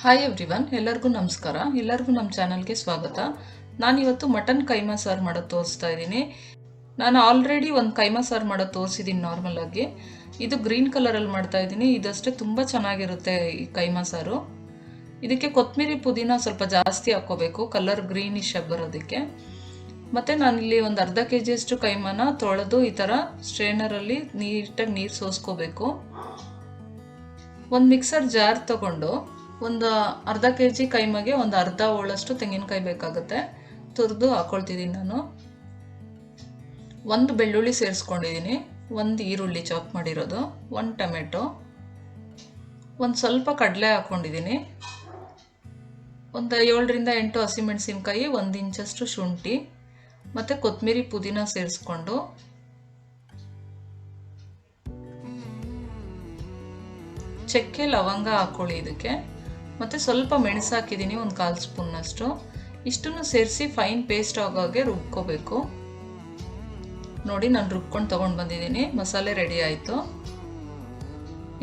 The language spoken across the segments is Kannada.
ಹಾಯ್ ಎವ್ರಿವನ್, ಎಲ್ಲರಿಗೂ ನಮಸ್ಕಾರ. ಎಲ್ಲರಿಗೂ ನಮ್ಮ ಚಾನಲ್ಗೆ ಸ್ವಾಗತ. ನಾನಿವತ್ತು ಮಟನ್ ಕೈಮಾ ಸಾರು ಮಾಡೋದು ತೋರಿಸ್ತಾ ಇದ್ದೀನಿ. ನಾನು ಆಲ್ರೆಡಿ ಒಂದು ಕೈಮಾ ಸಾರು ಮಾಡೋದು ತೋರಿಸಿದ್ದೀನಿ ನಾರ್ಮಲ್ ಆಗಿ. ಇದು ಗ್ರೀನ್ ಕಲರಲ್ಲಿ ಮಾಡ್ತಾ ಇದ್ದೀನಿ. ಇದಷ್ಟೇ ತುಂಬ ಚೆನ್ನಾಗಿರುತ್ತೆ ಈ ಕೈಮಾ ಸಾರು. ಇದಕ್ಕೆ ಕೊತ್ತಂಬರಿ ಪುದೀನ ಸ್ವಲ್ಪ ಜಾಸ್ತಿ ಹಾಕ್ಕೋಬೇಕು, ಕಲರ್ ಗ್ರೀನಿಶ್ ಆಗಿ ಬರೋದಕ್ಕೆ. ಮತ್ತು ನಾನಿಲ್ಲಿ ಒಂದು ಅರ್ಧ kg ಕೈಮಾನ ತೊಳೆದು ಈ ಥರ ಸ್ಟ್ರೇನರಲ್ಲಿ ನೀಟಾಗಿ ನೀರು ಸೋಸ್ಕೋಬೇಕು. ಒಂದು ಮಿಕ್ಸರ್ ಜಾರ್ ತಗೊಂಡು ಒಂದು ಅರ್ಧ kg ಕೈಮಗೆ ಒಂದು ಅರ್ಧ ಹೋಳಷ್ಟು ತೆಂಗಿನಕಾಯಿ ಬೇಕಾಗುತ್ತೆ. ತುರಿದು ಹಾಕ್ಕೊಳ್ತಿದ್ದೀನಿ ನಾನು. ಒಂದು ಬೆಳ್ಳುಳ್ಳಿ ಸೇರಿಸ್ಕೊಂಡಿದ್ದೀನಿ, ಒಂದು ಈರುಳ್ಳಿ ಚಾಪ್ ಮಾಡಿರೋದು, ಒಂದು ಟೊಮೆಟೊ, ಒಂದು ಸ್ವಲ್ಪ ಕಡಲೆ ಹಾಕ್ಕೊಂಡಿದ್ದೀನಿ, ಒಂದು 7ರಿಂದ 8 ಹಸಿಮೆಣಸಿನ್ಕಾಯಿ, 1 ಇಂಚಷ್ಟು ಶುಂಠಿ ಮತ್ತು ಕೊತ್ತಂಬರಿ ಪುದೀನ ಸೇರಿಸ್ಕೊಂಡು ಚಕ್ಕೆ ಲವಂಗ ಹಾಕ್ಕೊಳ್ಳಿ ಇದಕ್ಕೆ. ಮತ್ತು ಸ್ವಲ್ಪ ಮೆಣಸು ಹಾಕಿದ್ದೀನಿ, ಒಂದು 1/4 ಸ್ಪೂನ್ನಷ್ಟು. ಇಷ್ಟನ್ನು ಸೇರಿಸಿ ಫೈನ್ ಪೇಸ್ಟ್ ಆಗೋಗೆ ರುಬ್ಕೋಬೇಕು. ನೋಡಿ, ನಾನು ರುಬ್ಕೊಂಡು ತೊಗೊಂಡು ಬಂದಿದ್ದೀನಿ. ಮಸಾಲೆ ರೆಡಿ ಆಯಿತು.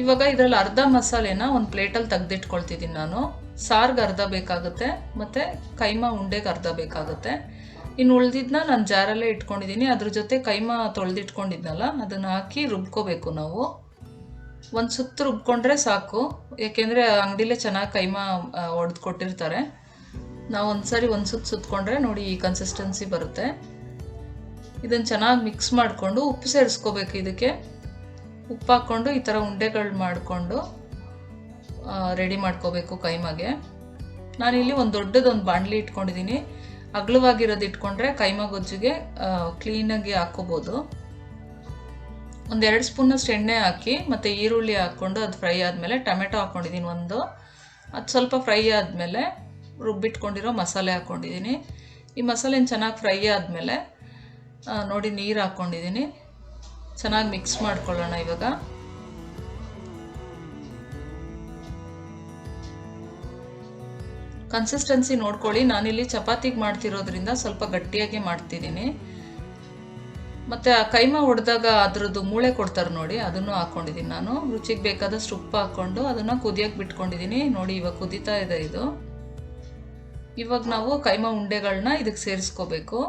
ಇವಾಗ ಇದರಲ್ಲಿ ಅರ್ಧ ಮಸಾಲೆನ ಒಂದು ಪ್ಲೇಟಲ್ಲಿ ತೆಗೆದಿಟ್ಕೊಳ್ತಿದ್ದೀನಿ ನಾನು. ಸಾರ್ಗೆ ಅರ್ಧ ಬೇಕಾಗುತ್ತೆ ಮತ್ತು ಕೈಮಾ ಉಂಡೆಗೆ ಅರ್ಧ ಬೇಕಾಗುತ್ತೆ. ಇನ್ನು ಉಳಿದಿದ್ದನ್ನ ನಾನು ಜಾರಲ್ಲೇ ಇಟ್ಕೊಂಡಿದ್ದೀನಿ. ಅದ್ರ ಜೊತೆ ಕೈಮಾ ತೊಳೆದಿಟ್ಕೊಂಡಿದ್ನಲ್ಲ ಅದನ್ನು ಹಾಕಿ ರುಬ್ಕೋಬೇಕು ನಾವು. ಒಂದು ಸುತ್ತು ರುಬ್ಕೊಂಡ್ರೆ ಸಾಕು, ಏಕೆಂದರೆ ಅಂಗಡಿಲೇ ಚೆನ್ನಾಗಿ ಕೈಮಾ ಒಡೆದು ಕೊಟ್ಟಿರ್ತಾರೆ. ನಾವು ಒಂದ್ಸರಿ ಒಂದು ಸುತ್ತು ಸುತ್ಕೊಂಡ್ರೆ ನೋಡಿ ಈ ಕನ್ಸಿಸ್ಟೆನ್ಸಿ ಬರುತ್ತೆ. ಇದನ್ನು ಚೆನ್ನಾಗಿ ಮಿಕ್ಸ್ ಮಾಡಿಕೊಂಡು ಉಪ್ಪು ಸೇರಿಸ್ಕೋಬೇಕು. ಇದಕ್ಕೆ ಉಪ್ಪು ಹಾಕ್ಕೊಂಡು ಈ ಥರ ಉಂಡೆಗಳು ಮಾಡಿಕೊಂಡು ರೆಡಿ ಮಾಡ್ಕೋಬೇಕು ಕೈಮಾಗೆ. ನಾನಿಲ್ಲಿ ಒಂದು ದೊಡ್ಡದೊಂದು ಬಾಣಲಿ ಇಟ್ಕೊಂಡಿದ್ದೀನಿ. ಅಗಲವಾಗಿರೋದು ಇಟ್ಕೊಂಡ್ರೆ ಕೈಮಾ ಗೊಜ್ಜಿಗೆ ಕ್ಲೀನಾಗಿ ಹಾಕ್ಕೋಬೋದು. ಒಂದು 2 ಸ್ಪೂನಷ್ಟು ಎಣ್ಣೆ ಹಾಕಿ ಮತ್ತು ಈರುಳ್ಳಿ ಹಾಕ್ಕೊಂಡು ಅದು ಫ್ರೈ ಆದಮೇಲೆ ಟೊಮೆಟೊ ಹಾಕ್ಕೊಂಡಿದ್ದೀನಿ ಒಂದು. ಅದು ಸ್ವಲ್ಪ ಫ್ರೈ ಆದಮೇಲೆ ರುಬ್ಬಿಟ್ಕೊಂಡಿರೋ ಮಸಾಲೆ ಹಾಕ್ಕೊಂಡಿದ್ದೀನಿ. ಈ ಮಸಾಲೆನ ಚೆನ್ನಾಗಿ ಫ್ರೈ ಆದಮೇಲೆ ನೋಡಿ ನೀರು ಹಾಕ್ಕೊಂಡಿದ್ದೀನಿ. ಚೆನ್ನಾಗಿ ಮಿಕ್ಸ್ ಮಾಡ್ಕೊಳ್ಳೋಣ ಇವಾಗ. ಕನ್ಸಿಸ್ಟೆನ್ಸಿ ನೋಡ್ಕೊಳ್ಳಿ. ನಾನಿಲ್ಲಿ ಚಪಾತಿಗೆ ಮಾಡ್ತಿರೋದ್ರಿಂದ ಸ್ವಲ್ಪ ಗಟ್ಟಿಯಾಗಿ ಮಾಡ್ತಿದ್ದೀನಿ. ಮತ್ತು ಆ ಕೈಮಾ ಹೊಡೆದಾಗ ಅದ್ರದ್ದು ಮೂಳೆ ಕೊಡ್ತಾರೆ ನೋಡಿ, ಅದನ್ನು ಹಾಕ್ಕೊಂಡಿದ್ದೀನಿ ನಾನು. ರುಚಿಗೆ ಬೇಕಾದಷ್ಟು ಉಪ್ಪು ಹಾಕ್ಕೊಂಡು ಅದನ್ನು ಕುದಿಯೋಕ್ಕೆ ಬಿಟ್ಕೊಂಡಿದ್ದೀನಿ. ನೋಡಿ ಇವಾಗ ಕುದೀತಾ ಇದೆ ಇದು. ಇವಾಗ ನಾವು ಕೈಮಾ ಉಂಡೆಗಳನ್ನ ಇದಕ್ಕೆ ಸೇರಿಸ್ಕೋಬೇಕು.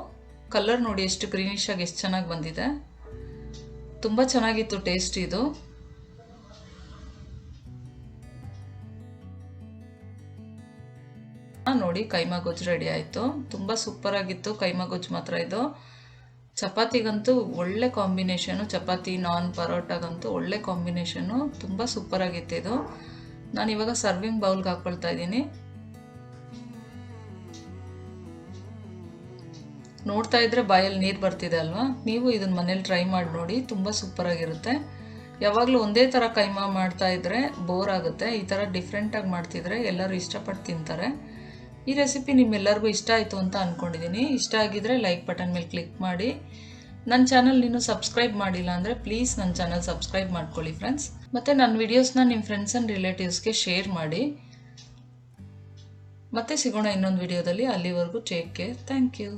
ಕಲರ್ ನೋಡಿ ಎಷ್ಟು ಗ್ರೀನಿಶ್ ಆಗಿ ಎಷ್ಟು ಚೆನ್ನಾಗಿ ಬಂದಿದೆ. ತುಂಬ ಚೆನ್ನಾಗಿತ್ತು ಟೇಸ್ಟ್ ಇದು. ನೋಡಿ ಕೈಮಾ ಗೊಜ್ಜು ರೆಡಿ ಆಯಿತು. ತುಂಬ ಸೂಪರಾಗಿತ್ತು ಕೈಮಾ ಗೊಜ್ಜು ಮಾತ್ರ ಇದು. ಚಪಾತಿಗಂತೂ ಒಳ್ಳೆ ಕಾಂಬಿನೇಷನು, ಚಪಾತಿ ನಾನ್ ಪರೋಟಾಗಂತೂ ಒಳ್ಳೆ ಕಾಂಬಿನೇಷನು. ತುಂಬ ಸೂಪರಾಗಿತ್ತು ಇದು. ನಾನಿವಾಗ ಸರ್ವಿಂಗ್ ಬೌಲ್ಗೆ ಹಾಕ್ಕೊಳ್ತಾ ಇದ್ದೀನಿ. ನೋಡ್ತಾ ಇದ್ರೆ ಬಾಯಲ್ಲಿ ನೀರು ಬರ್ತಿದೆ ಅಲ್ವಾ? ನೀವು ಇದನ್ನು ಮನೇಲಿ ಟ್ರೈ ಮಾಡಿ ನೋಡಿ, ತುಂಬ ಸೂಪರಾಗಿರುತ್ತೆ. ಯಾವಾಗಲೂ ಒಂದೇ ಥರ ಕೈಮಾ ಮಾಡ್ತಾ ಇದ್ರೆ ಬೋರ್ ಆಗುತ್ತೆ. ಈ ಥರ ಡಿಫ್ರೆಂಟಾಗಿ ಮಾಡ್ತಿದ್ರೆ ಎಲ್ಲರೂ ಇಷ್ಟಪಟ್ಟು ತಿಂತಾರೆ. ಈ ರೆಸಿಪಿ ನಿಮ್ಮೆಲ್ಲರಿಗೂ ಇಷ್ಟ ಆಯಿತು ಅಂತ ಅಂದ್ಕೊಂಡಿದ್ದೀನಿ. ಇಷ್ಟ ಆಗಿದ್ರೆ ಲೈಕ್ ಬಟನ್ ಮೇಲೆ ಕ್ಲಿಕ್ ಮಾಡಿ. ನನ್ನ ಚಾನಲ್ ಇನ್ನೂ ಸಬ್ಸ್ಕ್ರೈಬ್ ಮಾಡಿಲ್ಲ ಅಂದರೆ ಪ್ಲೀಸ್ ನನ್ನ ಚಾನಲ್ ಸಬ್ಸ್ಕ್ರೈಬ್ ಮಾಡ್ಕೊಳ್ಳಿ ಫ್ರೆಂಡ್ಸ್. ಮತ್ತು ನನ್ನ ವಿಡಿಯೋಸ್ನ ನಿಮ್ಮ ಫ್ರೆಂಡ್ಸ್ ಆ್ಯಂಡ್ ರಿಲೇಟಿವ್ಸ್ಗೆ ಶೇರ್ ಮಾಡಿ. ಮತ್ತೆ ಸಿಗೋಣ ಇನ್ನೊಂದು ವಿಡಿಯೋದಲ್ಲಿ. ಅಲ್ಲಿವರೆಗೂ ಟೇಕ್ ಕೇರ್. Thank you.